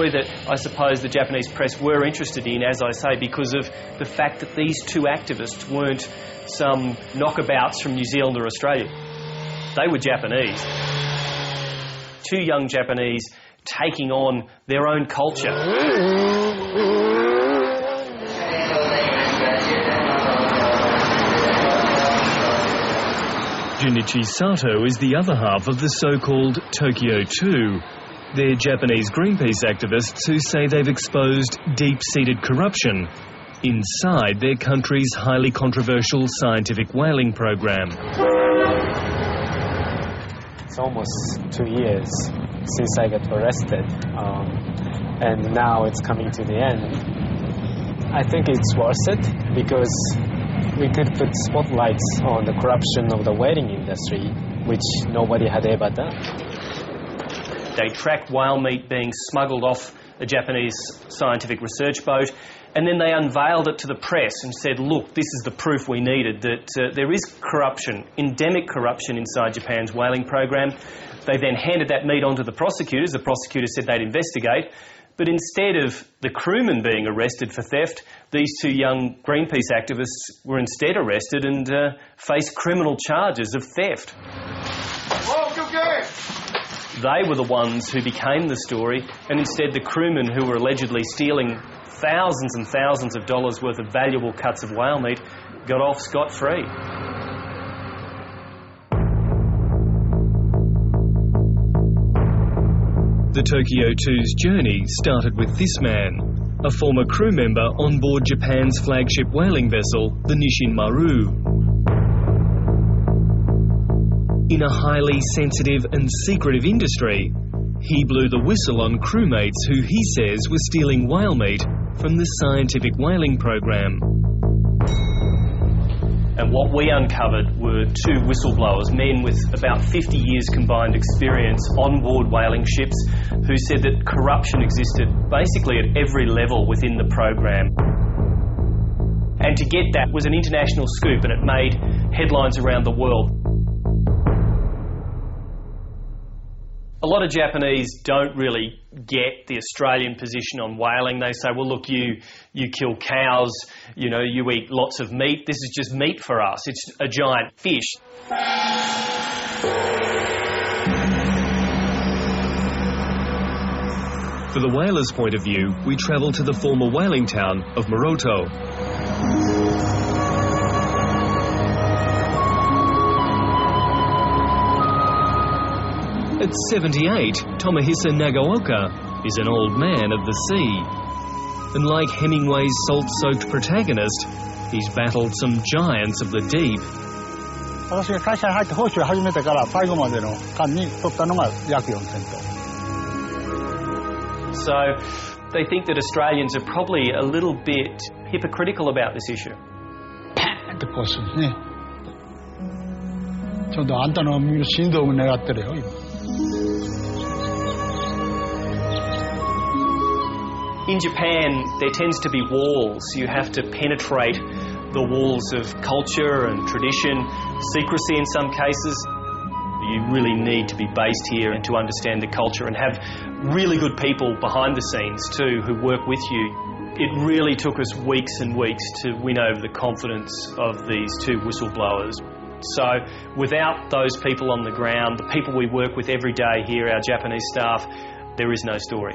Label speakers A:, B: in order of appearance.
A: story that I suppose the Japanese press were interested in, as I say, because of the fact that these two activists weren't some knockabouts from New Zealand or Australia. They were Japanese. Two young Japanese taking on their own culture.
B: Junichi Sato is the other half of the so-called Tokyo 2. They're Japanese Greenpeace activists who say they've exposed deep-seated corruption inside their country's highly controversial scientific whaling program.
C: It's almost 2 years since I got arrested, and now it's coming to the end. I think it's worth it because we could put spotlights on the corruption of the whaling industry, which nobody had ever done.
A: They tracked whale meat being smuggled off a Japanese scientific research boat, and then they unveiled it to the press and said, look, this is the proof we needed, that there is corruption, endemic corruption inside Japan's whaling program. They then handed that meat on to the prosecutors. The prosecutors said they'd investigate. But instead of the crewmen being arrested for theft, these two young Greenpeace activists were instead arrested and faced criminal charges of theft. They were the ones who became the story, and instead the crewmen who were allegedly stealing thousands and thousands of dollars worth of valuable cuts of whale meat got off scot-free.
B: The Tokyo 2's journey started with this man, a former crew member on board Japan's flagship whaling vessel, the Nishin Maru. In a highly sensitive and secretive industry, he blew the whistle on crewmates who he says were stealing whale meat from the scientific whaling program.
A: And what we uncovered were two whistleblowers, men with about 50 years combined experience on board whaling ships, who said that corruption existed basically at every level within the program. And to get that was an international scoop, and it made headlines around the world. A lot of Japanese don't really get the Australian position on whaling. They say, well, look, you kill cows, you know, you eat lots of meat. This is just meat for us. It's a giant fish.
B: For the whalers' point of view, we travel to the former whaling town of Moroto. At 78, Tomohisa Nagaoka is an old man of the sea. And like Hemingway's salt-soaked protagonist, he's battled some giants of the deep.
A: So they think that Australians are probably a little bit hypocritical about this issue. In Japan, there tends to be walls. You have to penetrate the walls of culture and tradition, secrecy in some cases. You really need to be based here and to understand the culture and have really good people behind the scenes too who work with you. It really took us weeks and weeks to win over the confidence of these two whistleblowers. So without those people on the ground, the people we work with every day here, our Japanese staff, there is no story.